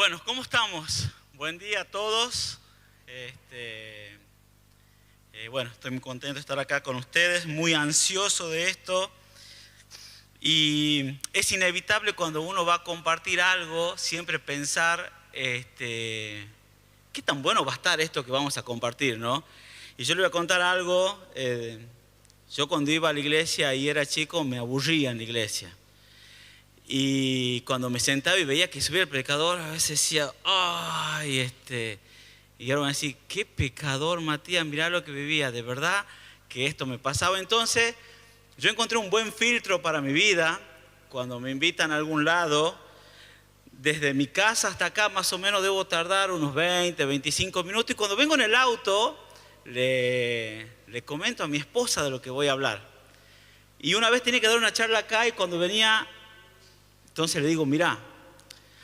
Bueno, ¿cómo estamos? Buen día a todos. Bueno, estoy muy contento de estar acá con ustedes, muy ansioso de esto. Y es inevitable cuando uno va a compartir algo, siempre pensar, ¿qué tan bueno va a estar esto que vamos a compartir, no? Y yo le voy a contar algo. Yo cuando iba a la iglesia y era chico me aburría en la iglesia. Y cuando me sentaba y veía que subía el predicador, a veces decía, ay, y ahora van a decir, qué pecador, Matías, mirá lo que vivía, de verdad que esto me pasaba. Entonces, yo encontré un buen filtro para mi vida. Cuando me invitan a algún lado, desde mi casa hasta acá más o menos debo tardar unos 20, 25 minutos. Y cuando vengo en el auto, le comento a mi esposa de lo que voy a hablar. Y una vez tenía que dar una charla acá y cuando venía, entonces le digo, mirá,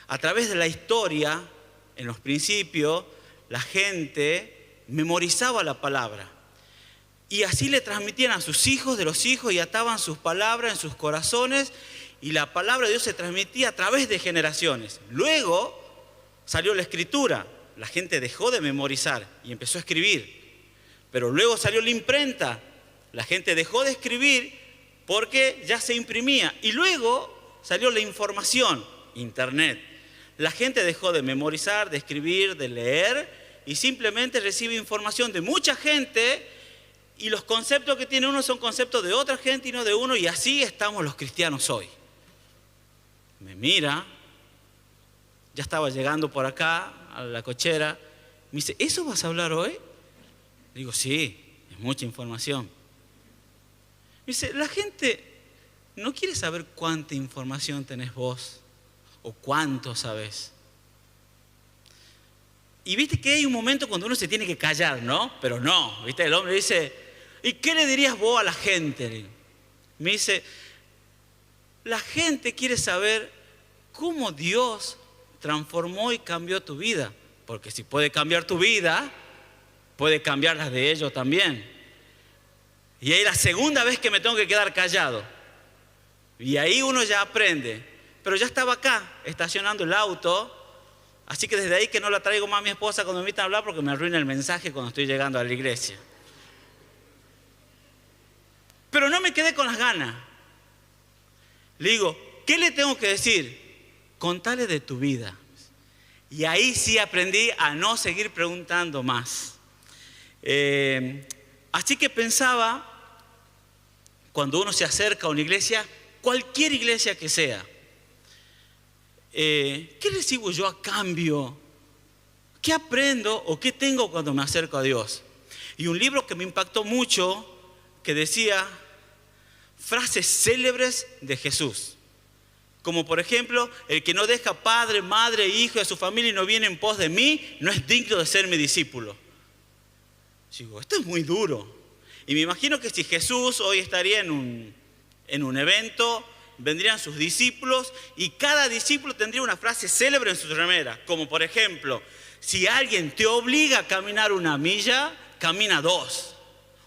a través de la historia, en los principios, la gente memorizaba la palabra. Y así le transmitían a sus hijos de los hijos y ataban sus palabras en sus corazones. Y la palabra de Dios se transmitía a través de generaciones. Luego salió la escritura. La gente dejó de memorizar y empezó a escribir. Pero luego salió la imprenta. La gente dejó de escribir porque ya se imprimía. Y luego salió la información, internet. La gente dejó de memorizar, de escribir, de leer y simplemente recibe información de mucha gente y los conceptos que tiene uno son conceptos de otra gente y no de uno, y así estamos los cristianos hoy. Me mira, ya estaba llegando por acá a la cochera, me dice, ¿eso vas a hablar hoy? Digo, sí, es mucha información. Me dice, la gente no quiere saber cuánta información tenés vos o cuánto sabés. Y viste que hay un momento cuando uno se tiene que callar, ¿no? Pero no, viste, el hombre dice, ¿y qué le dirías vos a la gente? Me dice, la gente quiere saber cómo Dios transformó y cambió tu vida. Porque si puede cambiar tu vida, puede cambiar las de ellos también. Y ahí la segunda vez que me tengo que quedar callado. Y ahí uno ya aprende. Pero ya estaba acá, estacionando el auto. Así que desde ahí que no la traigo más a mi esposa cuando me invitan a hablar porque me arruina el mensaje cuando estoy llegando a la iglesia. Pero no me quedé con las ganas. Le digo, ¿qué le tengo que decir? Contale de tu vida. Y ahí sí aprendí a no seguir preguntando más. Así que pensaba, cuando uno se acerca a una iglesia, cualquier iglesia que sea, ¿qué recibo yo a cambio? ¿Qué aprendo o qué tengo cuando me acerco a Dios? Y un libro que me impactó mucho, que decía frases célebres de Jesús. Como por ejemplo, el que no deja padre, madre, hijo y a su familia y no viene en pos de mí, no es digno de ser mi discípulo. Digo, esto es muy duro. Y me imagino que si Jesús hoy estaría en un evento, vendrían sus discípulos y cada discípulo tendría una frase célebre en su remera. Como por ejemplo, si alguien te obliga a caminar 1 milla, camina 2.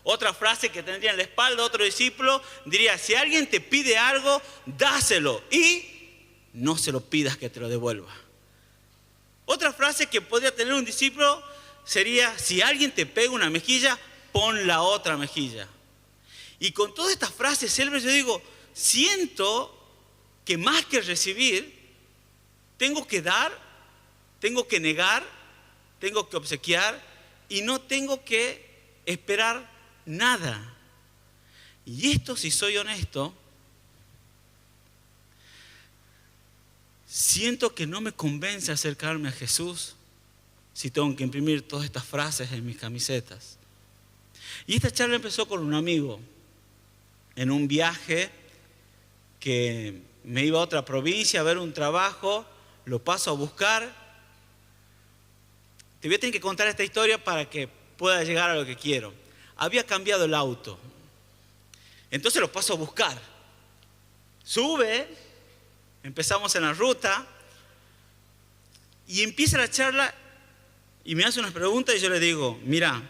Otra frase que tendría en la espalda otro discípulo diría, si alguien te pide algo, dáselo y no se lo pidas que te lo devuelva. Otra frase que podría tener un discípulo sería, si alguien te pega una mejilla, pon la otra mejilla. Y con todas estas frases célebres yo digo, siento que más que recibir, tengo que dar, tengo que negar, tengo que obsequiar y no tengo que esperar nada. Y esto, si soy honesto, siento que no me convence acercarme a Jesús si tengo que imprimir todas estas frases en mis camisetas. Y esta charla empezó con un amigo en un viaje que me iba a otra provincia a ver un trabajo, lo paso a buscar. Te voy a tener que contar esta historia para que pueda llegar a lo que quiero. Había cambiado el auto, entonces lo paso a buscar. Sube, empezamos en la ruta y empieza la charla y me hace unas preguntas y yo le digo, mira,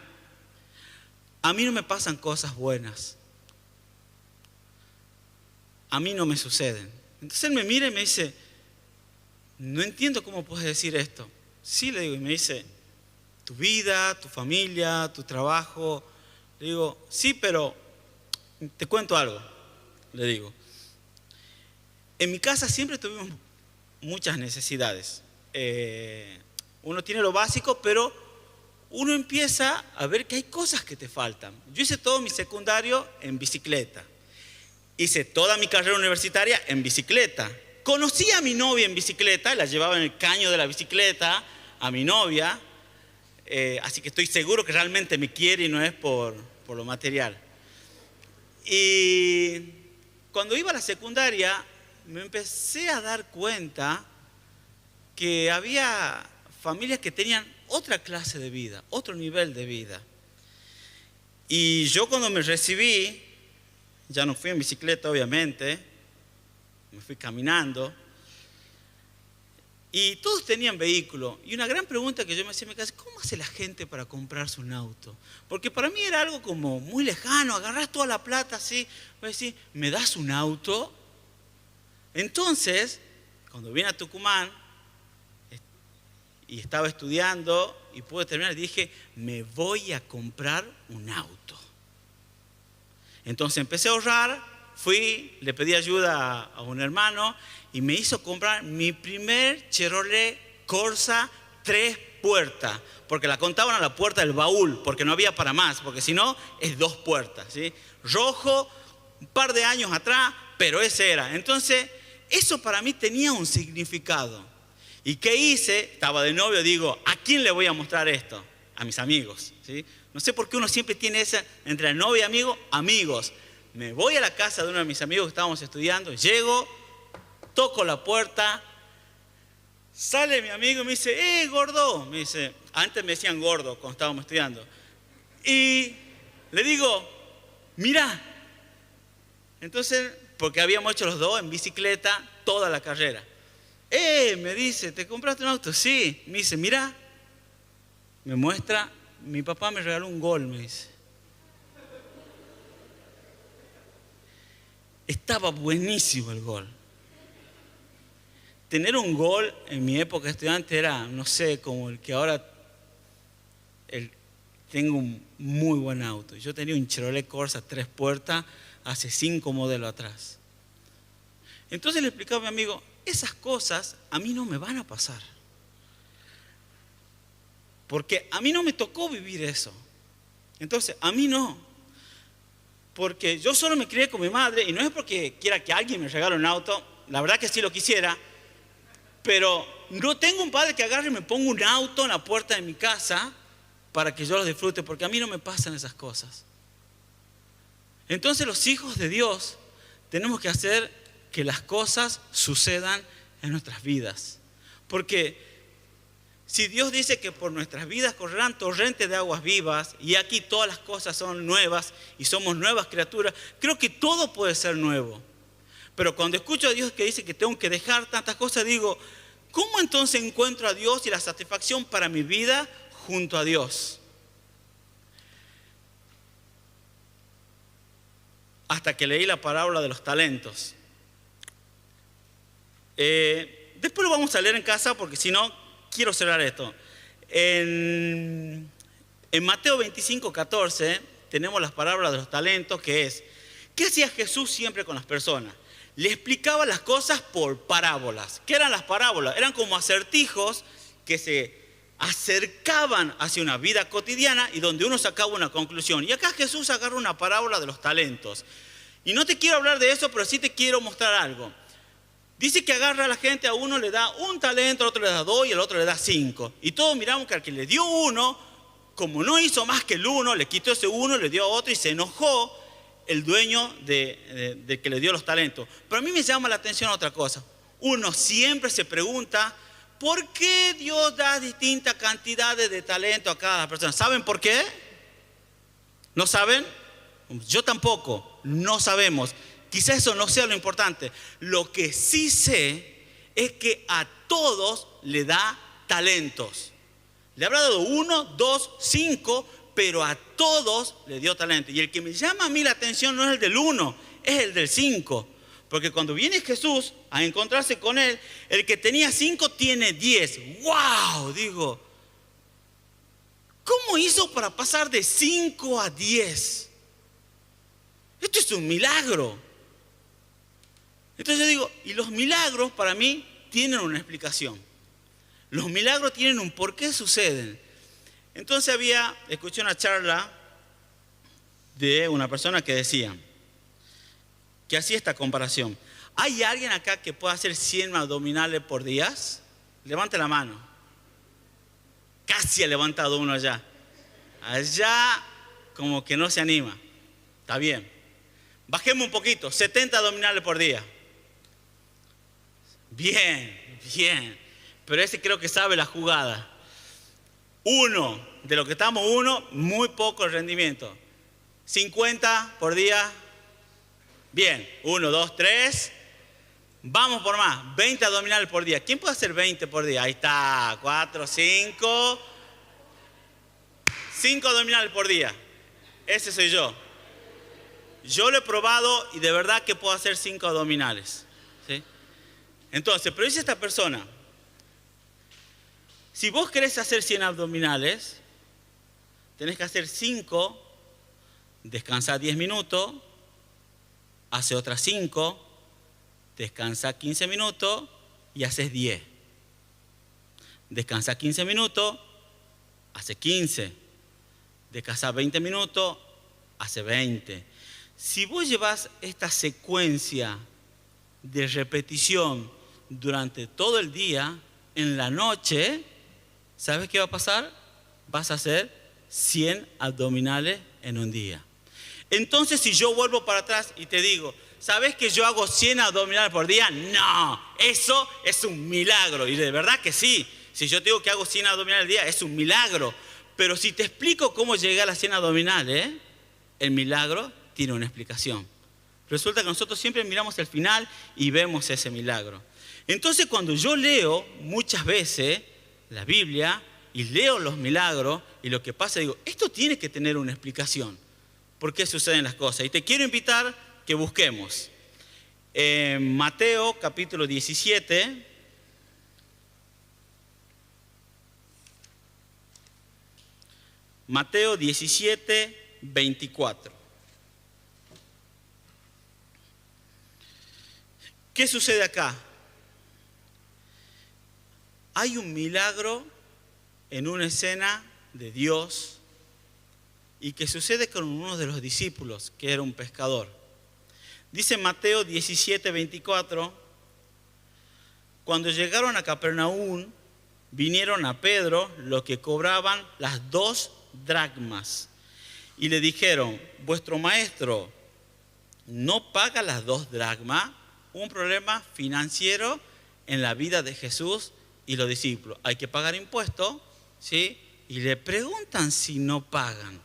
a mí no me pasan cosas buenas. A mí no me suceden. Entonces él me mira y me dice, no entiendo cómo puedes decir esto. Sí, le digo, y me dice, tu vida, tu familia, tu trabajo. Le digo, sí, pero te cuento algo, le digo. En mi casa siempre tuvimos muchas necesidades. Uno tiene lo básico, pero uno empieza a ver que hay cosas que te faltan. Yo hice todo mi secundario en bicicleta. Hice toda mi carrera universitaria en bicicleta. Conocí a mi novia en bicicleta, la llevaba en el caño de la bicicleta, a mi novia. Así que estoy seguro que realmente me quiere y no es por lo material. Y cuando iba a la secundaria, me empecé a dar cuenta que había familias que tenían otra clase de vida, otro nivel de vida. Y yo cuando me recibí, ya no fui en bicicleta obviamente, me fui caminando. Y todos tenían vehículo. Y una gran pregunta que yo me hacía en mi casa, ¿cómo hace la gente para comprarse un auto? Porque para mí era algo como muy lejano, agarrás toda la plata así, voy a decir, ¿me das un auto? Entonces, cuando vine a Tucumán y estaba estudiando y pude terminar, dije, me voy a comprar un auto. Entonces empecé a ahorrar, fui, le pedí ayuda a un hermano y me hizo comprar mi primer Chevrolet Corsa 3 puertas, porque la contaban a la puerta del baúl, porque no había para más, porque si no es 2 puertas, ¿sí? Rojo, un par de años atrás, pero ese era. Entonces, eso para mí tenía un significado. ¿Y qué hice? Estaba de novio, digo, ¿a quién le voy a mostrar esto? A mis amigos, ¿sí? No sé por qué uno siempre tiene esa, entre el novio y amigo, amigos. Me voy a la casa de uno de mis amigos que estábamos estudiando, llego, toco la puerta, sale mi amigo y me dice, gordo. Me dice, antes me decían gordo cuando estábamos estudiando. Y le digo, mira. Entonces, porque habíamos hecho los dos en bicicleta toda la carrera. Me dice, ¿te compraste un auto? Sí. Me dice, mira. Me muestra, mi papá me regaló un Gol, me dice. Estaba buenísimo el Gol. Tener un Gol en mi época de estudiante era, no sé, como el que ahora tengo un muy buen auto. Yo tenía un Chevrolet Corsa 3 puertas hace 5 modelos atrás. Entonces le explicaba a mi amigo, esas cosas a mí no me van a pasar. Porque a mí no me tocó vivir eso. Entonces, a mí no. Porque yo solo me crié con mi madre, y no es porque quiera que alguien me regale un auto, la verdad que sí lo quisiera, pero no tengo un padre que agarre y me ponga un auto en la puerta de mi casa para que yo lo disfrute, porque a mí no me pasan esas cosas. Entonces los hijos de Dios tenemos que hacer que las cosas sucedan en nuestras vidas. Porque si Dios dice que por nuestras vidas correrán torrentes de aguas vivas y aquí todas las cosas son nuevas y somos nuevas criaturas, creo que todo puede ser nuevo. Pero cuando escucho a Dios que dice que tengo que dejar tantas cosas, digo, ¿cómo entonces encuentro a Dios y la satisfacción para mi vida junto a Dios? Hasta que leí la parábola de los talentos. Después lo vamos a leer en casa porque si no, quiero cerrar esto. En Mateo 25:14 tenemos las parábolas de los talentos, que es, ¿qué hacía Jesús siempre con las personas? Le explicaba las cosas por parábolas. ¿Qué eran las parábolas? Eran como acertijos que se acercaban hacia una vida cotidiana y donde uno sacaba una conclusión. Y acá Jesús agarra una parábola de los talentos. Y no te quiero hablar de eso, pero sí te quiero mostrar algo. Dice que agarra a la gente, a uno le da un talento, al otro le da 2 y al otro le da 5. Y todos miramos que al que le dio 1, como no hizo más que el 1, le quitó ese 1, le dio a otro y se enojó el dueño de que le dio los talentos. Pero a mí me llama la atención otra cosa. Uno siempre se pregunta, ¿por qué Dios da distintas cantidades de talento a cada persona? ¿Saben por qué? ¿No saben? Yo tampoco, no sabemos. Quizás eso no sea lo importante. Lo que sí sé es que a todos le da talentos. Le habrá dado 1, 2, 5, pero a todos le dio talento. Y el que me llama a mí la atención no es el del 1, es el del 5. Porque cuando viene Jesús a encontrarse con él, el que tenía 5 tiene 10. ¡Wow! Digo, ¿cómo hizo para pasar de 5 a 10? Esto es un milagro. Entonces yo digo, y los milagros para mí tienen una explicación. Los milagros tienen un por qué suceden. Entonces escuché una charla de una persona que decía, que hacía esta comparación. ¿Hay alguien acá que pueda hacer 100 abdominales por día? Levante la mano. Casi ha levantado uno allá. Allá como que no se anima. Está bien. Bajemos un poquito, 70 abdominales por día. Bien, bien. Pero ese creo que sabe la jugada. Uno, de lo que estamos muy poco el rendimiento. 50 por día. Bien, 1, 2, 3. Vamos por más, 20 abdominales por día. ¿Quién puede hacer 20 por día? Ahí está, 4, 5. 5 abdominales por día. Ese soy yo. Yo lo he probado y de verdad que puedo hacer 5 abdominales. ¿Sí? Entonces, pero dice esta persona, si vos querés hacer 100 abdominales, tenés que hacer 5, descansar 10 minutos, hace otras 5, descansa 15 minutos y haces 10. Descansa 15 minutos, hace 15. Descansa 20 minutos, hace 20. Si vos llevas esta secuencia de repetición durante todo el día, en la noche, ¿sabes qué va a pasar? Vas a hacer 100 abdominales en un día. Entonces, si yo vuelvo para atrás y te digo, ¿sabes que yo hago 100 abdominales por día? No, eso es un milagro. Y de verdad que sí. Si yo te digo que hago 100 abdominales al día, es un milagro. Pero si te explico cómo llegué a las 100 abdominales, el milagro tiene una explicación. Resulta que nosotros siempre miramos el final y vemos ese milagro. Entonces, cuando yo leo muchas veces la Biblia y leo los milagros y lo que pasa, digo, esto tiene que tener una explicación. ¿Por qué suceden las cosas? Y te quiero invitar que busquemos. Mateo capítulo 17. Mateo 17, 24. ¿Qué sucede acá? Hay un milagro en una escena de Dios y que sucede con uno de los discípulos, que era un pescador. Dice Mateo 17, 24, cuando llegaron a Capernaum, vinieron a Pedro los que cobraban las 2 dracmas y le dijeron, vuestro maestro no paga las 2 dracmas. Un problema financiero en la vida de Jesús y los discípulos. Hay que pagar impuestos, ¿sí? Y le preguntan si no pagan.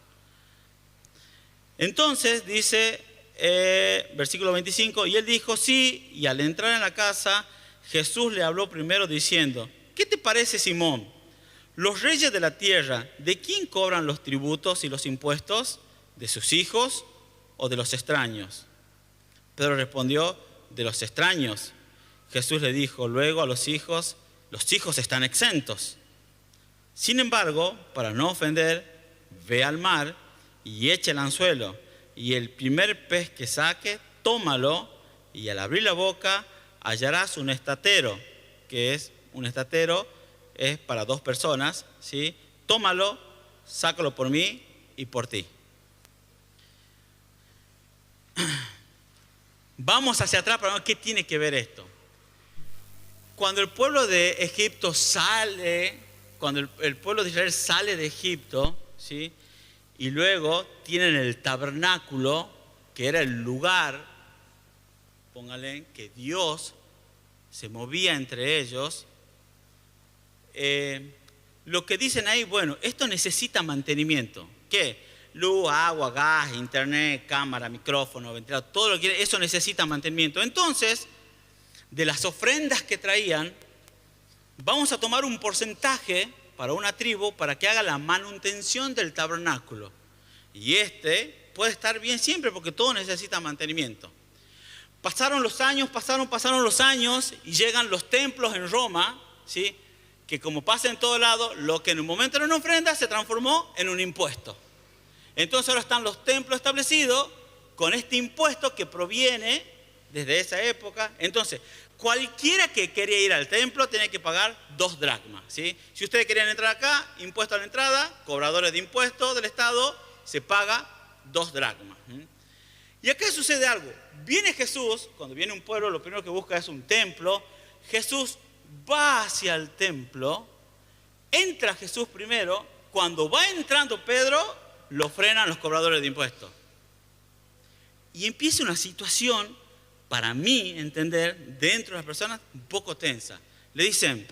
Entonces dice, versículo 25, y él dijo sí, y al entrar en la casa, Jesús le habló primero diciendo, ¿qué te parece, Simón? Los reyes de la tierra, ¿de quién cobran los tributos y los impuestos? ¿De sus hijos o de los extraños? Pedro respondió, de los extraños. Jesús le dijo luego a los hijos están exentos. Sin embargo, para no ofender, ve al mar y echa el anzuelo, y el primer pez que saque, tómalo, y al abrir la boca hallarás un estatero, que es un estatero, es para 2 personas, ¿sí? Tómalo, sácalo por mí y por ti. Vamos hacia atrás para ver qué tiene que ver esto. Cuando el pueblo de Egipto sale, cuando el pueblo de Israel sale de Egipto, ¿sí? Y luego tienen el tabernáculo, que era el lugar, póngale, que Dios se movía entre ellos. Lo que dicen ahí, bueno, esto necesita mantenimiento. ¿Qué? Luz, agua, gas, internet, cámara, micrófono, ventilador, todo lo que eso necesita mantenimiento. Entonces, de las ofrendas que traían, vamos a tomar un porcentaje para una tribu para que haga la manutención del tabernáculo. Y puede estar bien siempre porque todo necesita mantenimiento. Pasaron los años, pasaron los años y llegan los templos en Roma, ¿sí? Que como pasa en todo lado, lo que en un momento era una ofrenda se transformó en un impuesto. Entonces ahora están los templos establecidos con este impuesto que proviene desde esa época. Entonces, cualquiera que quería ir al templo tenía que pagar 2 dracmas, ¿sí? Si ustedes querían entrar acá, impuesto a la entrada, cobradores de impuestos del Estado, se paga 2 dracmas. Y acá sucede algo. Viene Jesús, cuando viene un pueblo, lo primero que busca es un templo. Jesús va hacia el templo, entra Jesús primero. Cuando va entrando Pedro, lo frenan los cobradores de impuestos. Y empieza una situación, para mí entender, dentro de las personas, un poco tensa. Le dicen,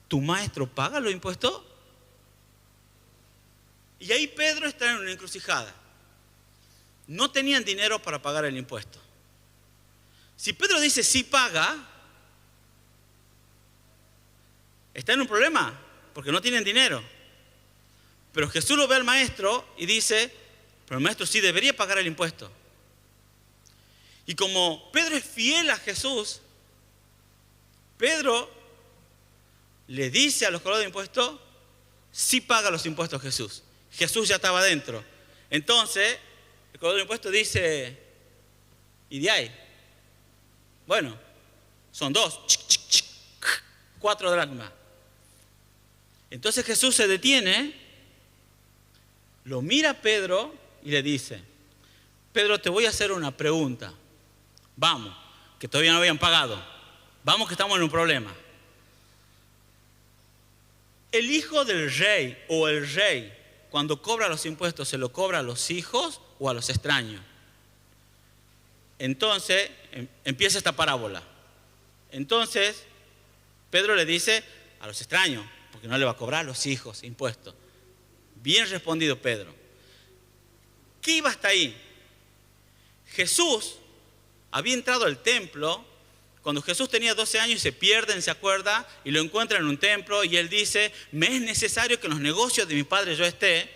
¿tu maestro paga los impuestos? Y ahí Pedro está en una encrucijada. No tenían dinero para pagar el impuesto. Si Pedro dice sí paga, está en un problema, porque no tienen dinero. Pero Jesús lo ve al maestro y dice, pero el maestro sí debería pagar el impuesto. Y como Pedro es fiel a Jesús, Pedro le dice a los cobradores de impuestos, sí paga los impuestos Jesús. Jesús ya estaba adentro. Entonces, el cobrador de impuestos dice, ¿y de ahí? Bueno, son 2, 4 dracmas. Entonces Jesús se detiene, lo mira a Pedro y le dice, Pedro, te voy a hacer una pregunta. Vamos, que todavía no habían pagado. Vamos, que estamos en un problema. El hijo del rey o el rey, cuando cobra los impuestos, ¿se lo cobra a los hijos o a los extraños? Entonces, empieza esta parábola. Entonces, Pedro le dice a los extraños, porque no le va a cobrar a los hijos impuestos. Bien respondido, Pedro. ¿Qué iba hasta ahí? Jesús había entrado al templo cuando Jesús tenía 12 años y se pierden, se acuerda, y lo encuentra en un templo y él dice, me es necesario que en los negocios de mi padre yo esté.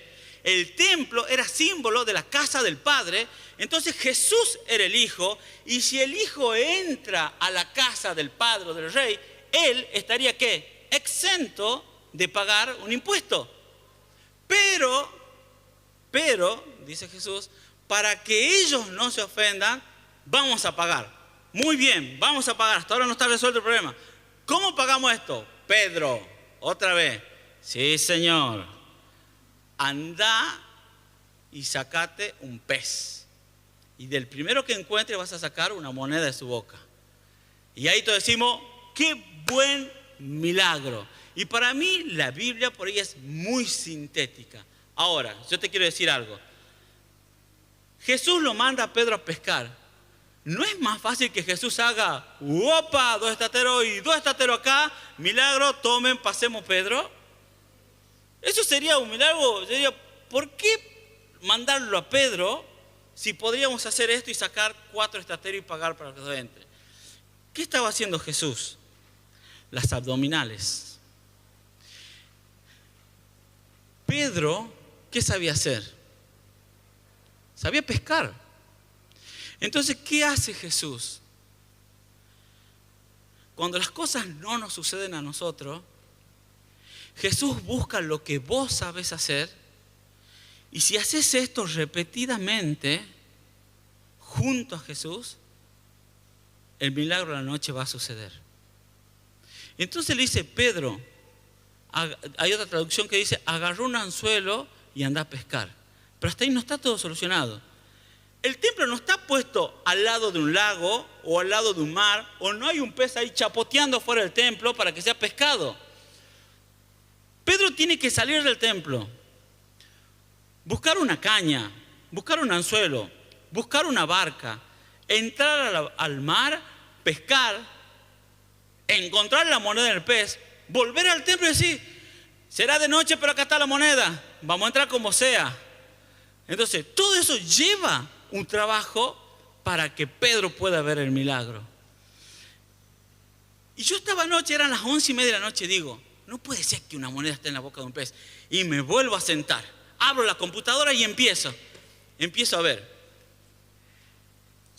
El templo era símbolo de la casa del Padre. Entonces Jesús era el Hijo, y si el Hijo entra a la casa del Padre o del Rey, él estaría ¿qué? Exento de pagar un impuesto. Pero, dice Jesús, para que ellos no se ofendan, vamos a pagar. Muy bien, vamos a pagar. Hasta ahora no está resuelto el problema. ¿Cómo pagamos esto? Pedro, otra vez. Sí, Señor. Anda y sacate un pez. Y del primero que encuentres vas a sacar una moneda de su boca. Y ahí todos decimos, qué buen milagro. Y para mí la Biblia por ahí es muy sintética. Ahora, yo te quiero decir algo. Jesús lo manda a Pedro a pescar. ¿No es más fácil que Jesús haga, opa, 2 estateros y 2 estateros acá, milagro, tomen, pasemos Pedro? Eso sería un milagro. Sería, ¿por qué mandarlo a Pedro si podríamos hacer esto y sacar 4 estateros y pagar para que se entre? ¿Qué estaba haciendo Jesús? Las abdominales. Pedro, ¿qué sabía hacer? Sabía pescar. Entonces, ¿qué hace Jesús? Cuando las cosas no nos suceden a nosotros, Jesús busca lo que vos sabés hacer, y si haces esto repetidamente junto a Jesús, el milagro de la noche va a suceder. Entonces le dice, Pedro, hay otra traducción que dice, agarró un anzuelo y anda a pescar. Pero hasta ahí no está todo solucionado. El templo no está puesto al lado de un lago o al lado de un mar, o no hay un pez ahí chapoteando fuera del templo para que sea pescado. Pedro tiene que salir del templo, buscar una caña, buscar un anzuelo, buscar una barca, entrar al mar, pescar, encontrar la moneda del pez, volver al templo y decir, será de noche pero acá está la moneda, vamos a entrar como sea. Entonces todo eso lleva un trabajo para que Pedro pueda ver el milagro. Y yo estaba anoche, eran las 11:30 de la noche, digo, no puede ser que una moneda esté en la boca de un pez. Y me vuelvo a sentar, abro la computadora y empiezo a ver.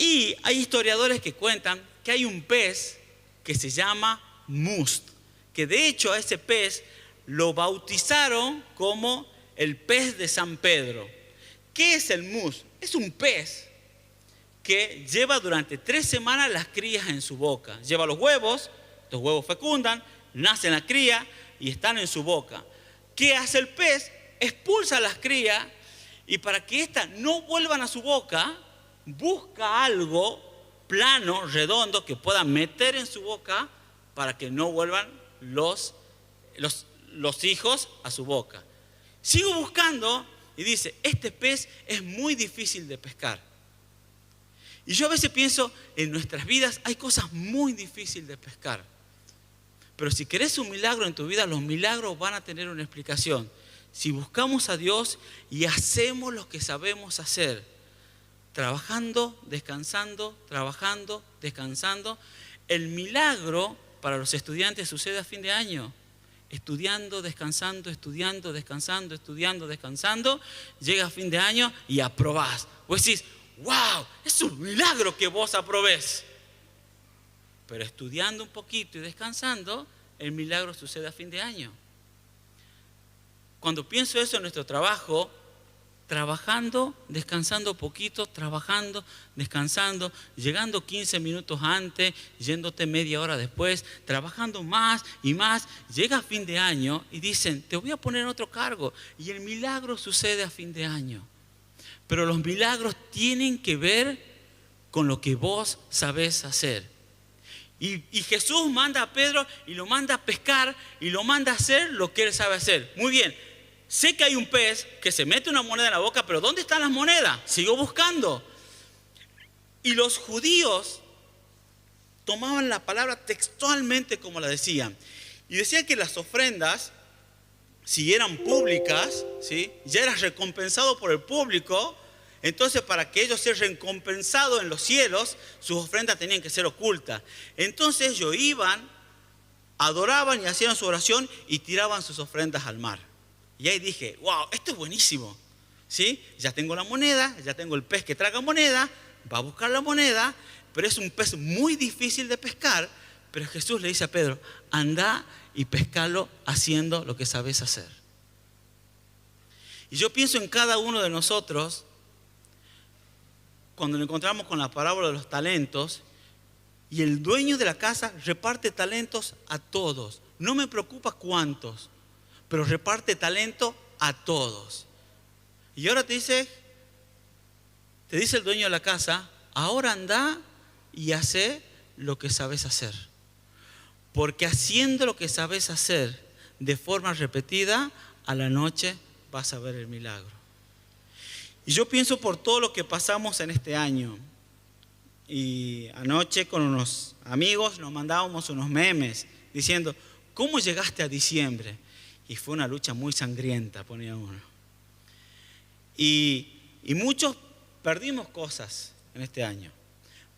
Y hay historiadores que cuentan que hay un pez que se llama mus, que de hecho a ese pez lo bautizaron como el pez de San Pedro. ¿Qué es el mus? Es un pez que lleva durante 3 semanas las crías en su boca. Lleva los huevos fecundan, nacen las crías y están en su boca. ¿Qué hace el pez? Expulsa a las crías y para que éstas no vuelvan a su boca, busca algo plano, redondo, que pueda meter en su boca para que no vuelvan los hijos a su boca. Sigo buscando y dice, este pez es muy difícil de pescar. Y yo a veces pienso, en nuestras vidas hay cosas muy difíciles de pescar. Pero si querés un milagro en tu vida, los milagros van a tener una explicación. Si buscamos a Dios y hacemos lo que sabemos hacer, trabajando, descansando, el milagro para los estudiantes sucede a fin de año. Estudiando, descansando, llega a fin de año y aprobás. Vos decís, wow, es un milagro que vos aprobés. Pero estudiando un poquito y descansando, el milagro sucede a fin de año. Cuando pienso eso en nuestro trabajo, trabajando, descansando poquito, trabajando, descansando, llegando 15 minutos antes, yéndote media hora después, trabajando más y más, llega a fin de año y dicen, te voy a poner en otro cargo. Y el milagro sucede a fin de año. Pero los milagros tienen que ver con lo que vos sabés hacer. Y Jesús manda a Pedro y lo manda a pescar y lo manda a hacer lo que él sabe hacer. Muy bien, sé que hay un pez que se mete una moneda en la boca, pero ¿dónde están las monedas? Sigo buscando. Y los judíos tomaban la palabra textualmente como la decían. Y decían que las ofrendas, si eran públicas, ¿sí?, ya eras recompensado por el público. Entonces, para que ellos sean recompensados en los cielos, sus ofrendas tenían que ser ocultas. Entonces ellos iban, adoraban y hacían su oración y tiraban sus ofrendas al mar. Y ahí dije, wow, esto es buenísimo, ¿sí? Ya tengo la moneda, ya tengo el pez que traga moneda, va a buscar la moneda, pero es un pez muy difícil de pescar. Pero Jesús le dice a Pedro, anda y pescalo haciendo lo que sabes hacer. Y yo pienso en cada uno de nosotros, cuando nos encontramos con la parábola de los talentos, y el dueño de la casa reparte talentos a todos. No me preocupa cuántos, pero reparte talento a todos. Y ahora te dice el dueño de la casa, ahora anda y hace lo que sabes hacer. Porque haciendo lo que sabes hacer de forma repetida, a la noche vas a ver el milagro. Y yo pienso por todo lo que pasamos en este año. Y anoche con unos amigos nos mandábamos unos memes diciendo, ¿cómo llegaste a diciembre? Y fue una lucha muy sangrienta, ponía uno. Y muchos perdimos cosas en este año.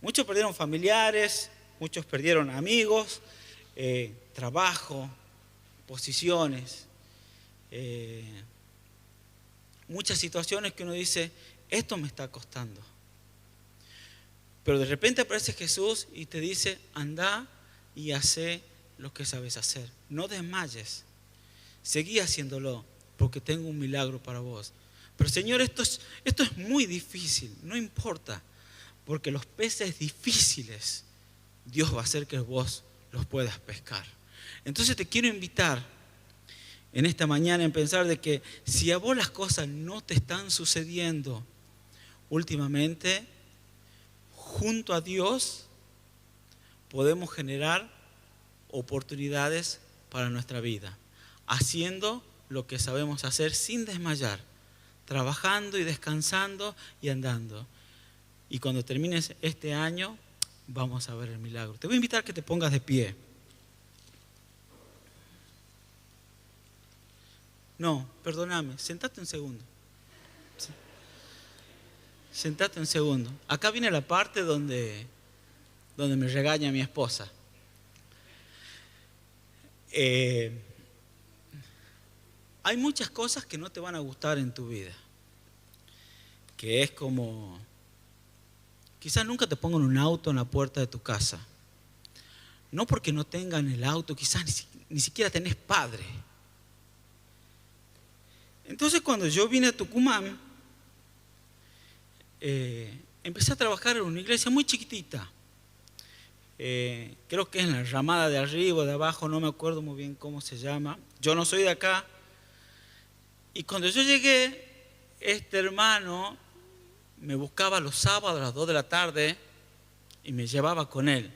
Muchos perdieron familiares, muchos perdieron amigos, trabajo, posiciones. Muchas situaciones que uno dice, esto me está costando. Pero de repente aparece Jesús y te dice, anda y hace lo que sabes hacer. No desmayes, seguí haciéndolo porque tengo un milagro para vos. Pero Señor, esto es muy difícil, no importa, porque los peces difíciles, Dios va a hacer que vos los puedas pescar. Entonces te quiero invitar en esta mañana en pensar de que si a vos las cosas no te están sucediendo últimamente, junto a Dios podemos generar oportunidades para nuestra vida, haciendo lo que sabemos hacer sin desmayar, trabajando y descansando y andando. Y cuando termines este año, vamos a ver el milagro. Te voy a invitar a que te pongas de pie. No, perdóname, sentate un segundo. Sentate un segundo. Acá viene la parte donde me regaña mi esposa. Hay muchas cosas que no te van a gustar en tu vida. Que es como quizás nunca te pongan un auto en la puerta de tu casa. No porque no tengan el auto, quizás ni siquiera tenés padre. Entonces cuando yo vine a Tucumán, empecé a trabajar en una iglesia muy chiquitita. Creo que es en la ramada de arriba o de abajo, no me acuerdo muy bien cómo se llama. Yo no soy de acá. Y cuando yo llegué, este hermano me buscaba los sábados a las 2 de la tarde y me llevaba con él.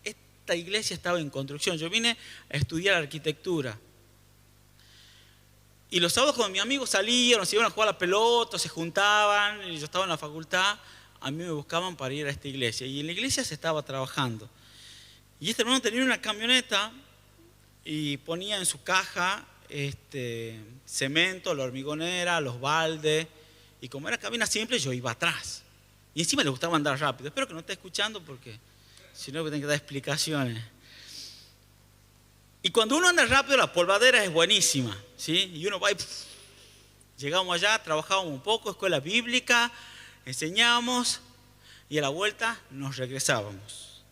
Esta iglesia estaba en construcción. Yo vine a estudiar arquitectura. Y los sábados cuando mis amigos salían, se iban a jugar a la pelota, se juntaban, y yo estaba en la facultad, a mí me buscaban para ir a esta iglesia. Y en la iglesia se estaba trabajando. Y este hermano tenía una camioneta y ponía en su caja cemento, la hormigonera, los baldes. Y como era cabina simple, yo iba atrás. Y encima le gustaba andar rápido. Espero que no esté escuchando porque si no, tengo que dar explicaciones. Y cuando uno anda rápido, la polvadera es buenísima, ¿sí? Y uno va y llegamos allá, trabajábamos un poco, escuela bíblica, enseñábamos y a la vuelta nos regresábamos.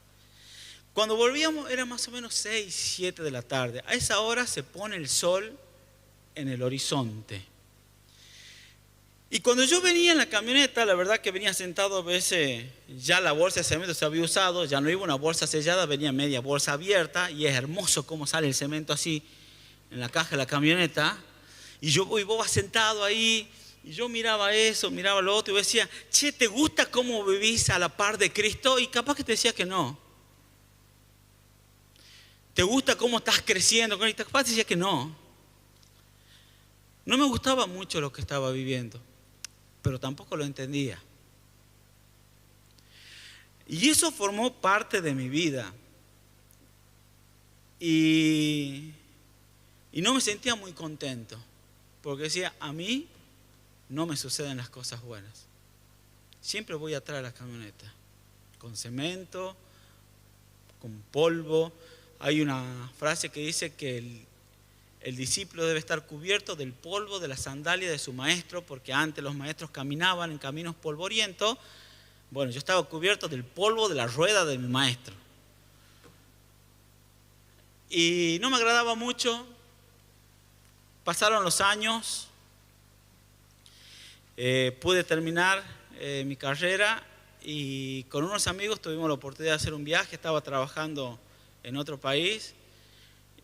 Cuando volvíamos era más o menos 6, 7 de la tarde. A esa hora se pone el sol en el horizonte. Y cuando yo venía en la camioneta, la verdad que venía sentado a veces, ya la bolsa de cemento se había usado, ya no iba una bolsa sellada, venía media bolsa abierta y es hermoso cómo sale el cemento así en la caja de la camioneta. Y vos vas sentado ahí y yo miraba eso, miraba lo otro y decía, che, ¿te gusta cómo vivís a la par de Cristo? Y capaz que te decía que no. ¿Te gusta cómo estás creciendo? Capaz te decía que no. No me gustaba mucho lo que estaba viviendo, pero tampoco lo entendía. Y eso formó parte de mi vida. Y no me sentía muy contento, porque decía, a mí no me suceden las cosas buenas. Siempre voy atrás de la camioneta, con cemento, con polvo. Hay una frase que dice que el discípulo debe estar cubierto del polvo de la sandalia de su maestro, porque antes los maestros caminaban en caminos polvorientos. Bueno, yo estaba cubierto del polvo de la rueda de mi maestro. Y no me agradaba mucho. Pasaron los años. Pude terminar mi carrera y con unos amigos tuvimos la oportunidad de hacer un viaje. Estaba trabajando en otro país.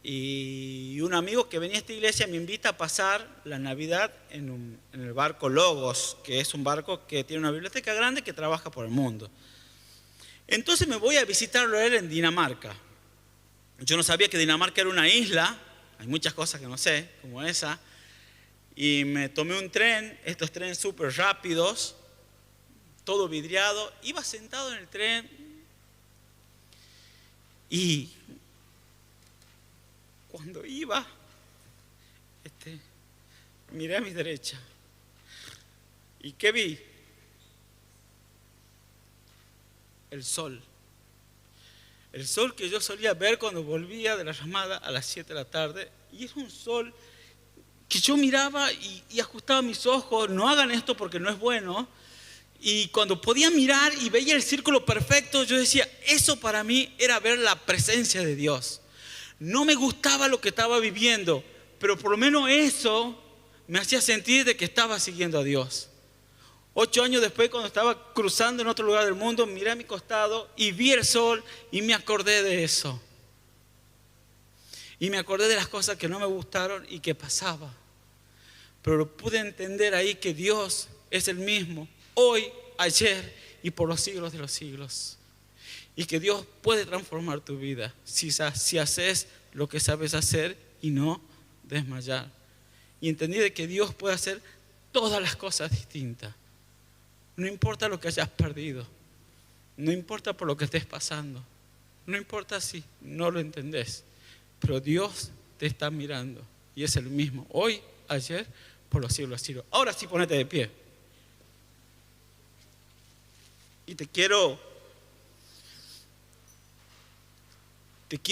Y un amigo que venía a esta iglesia me invita a pasar la Navidad en el barco Logos, que es un barco que tiene una biblioteca grande que trabaja por el mundo. Entonces me voy a visitarlo a él en Dinamarca. Yo no sabía que Dinamarca era una isla, hay muchas cosas que no sé, como esa. Y me tomé un tren, estos trenes súper rápidos, todo vidriado. Iba sentado en el tren y cuando iba, miré a mi derecha. ¿Y qué vi? El sol. El sol que yo solía ver cuando volvía de la ramada a las 7 de la tarde. Y era un sol que yo miraba y ajustaba mis ojos. No hagan esto porque no es bueno. Y cuando podía mirar y veía el círculo perfecto, yo decía, eso para mí era ver la presencia de Dios. No me gustaba lo que estaba viviendo, pero por lo menos eso me hacía sentir de que estaba siguiendo a Dios. 8 años después, cuando estaba cruzando en otro lugar del mundo, miré a mi costado y vi el sol y me acordé de eso. Y me acordé de las cosas que no me gustaron y que pasaba. Pero pude entender ahí que Dios es el mismo, hoy, ayer y por los siglos de los siglos. Y que Dios puede transformar tu vida si haces lo que sabes hacer y no desmayar. Y entendí de que Dios puede hacer todas las cosas distintas. No importa lo que hayas perdido. No importa por lo que estés pasando. No importa si no lo entendés. Pero Dios te está mirando. Y es el mismo. Hoy, ayer, por los siglos de los siglos. Ahora sí, ponete de pie. Y te quiero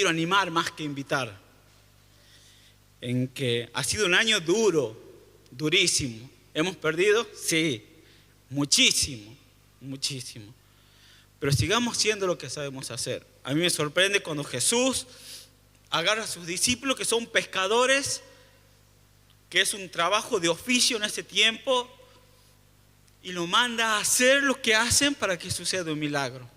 animar más que invitar, en que ha sido un año duro, durísimo. ¿Hemos perdido? Sí, muchísimo, muchísimo. pero sigamos haciendo lo que sabemos hacer. A mí me sorprende cuando Jesús agarra a sus discípulos que son pescadores, que es un trabajo de oficio en ese tiempo, y lo manda a hacer lo que hacen para que suceda un milagro.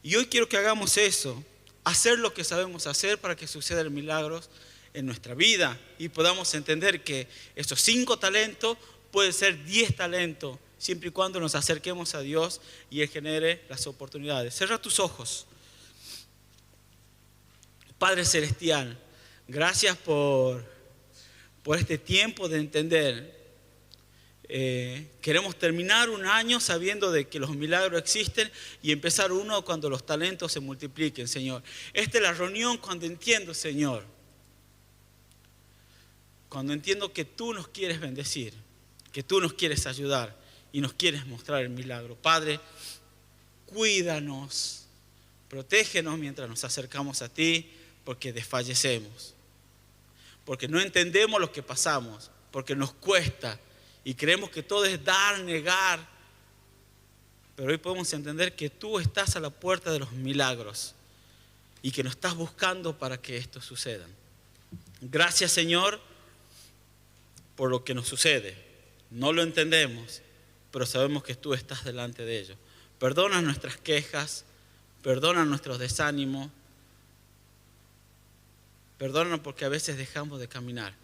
Y hoy quiero que hagamos eso, hacer lo que sabemos hacer para que sucedan milagros en nuestra vida y podamos entender que esos 5 talentos pueden ser 10 talentos, siempre y cuando nos acerquemos a Dios y Él genere las oportunidades. Cierra tus ojos. Padre Celestial, gracias por este tiempo de entender. Queremos terminar un año sabiendo de que los milagros existen y empezar uno cuando los talentos se multipliquen, Señor. Esta es la reunión cuando entiendo, Señor, cuando entiendo que tú nos quieres bendecir, que tú nos quieres ayudar y nos quieres mostrar el milagro. Padre, cuídanos, protégenos mientras nos acercamos a ti, porque desfallecemos, porque no entendemos lo que pasamos, porque nos cuesta y creemos que todo es dar, negar. Pero hoy podemos entender que tú estás a la puerta de los milagros y que nos estás buscando para que esto suceda. Gracias, Señor, por lo que nos sucede. No lo entendemos, pero sabemos que tú estás delante de ello. Perdona nuestras quejas, perdona nuestros desánimos, perdónanos porque a veces dejamos de caminar.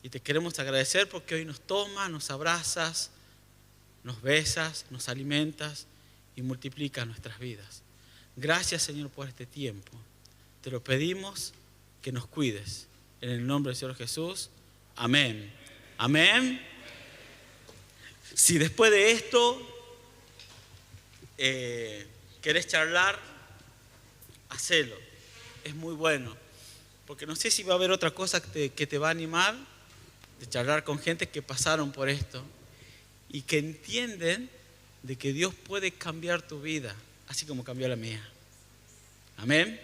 Y te queremos agradecer porque hoy nos tomas, nos abrazas, nos besas, nos alimentas y multiplicas nuestras vidas. Gracias, Señor, por este tiempo. Te lo pedimos que nos cuides. En el nombre del Señor Jesús. Amén. Amén. Si después de esto querés charlar, hacelo. Es muy bueno. Porque no sé si va a haber otra cosa que te va a animar de charlar con gente que pasaron por esto y que entienden de que Dios puede cambiar tu vida, así como cambió la mía. Amén.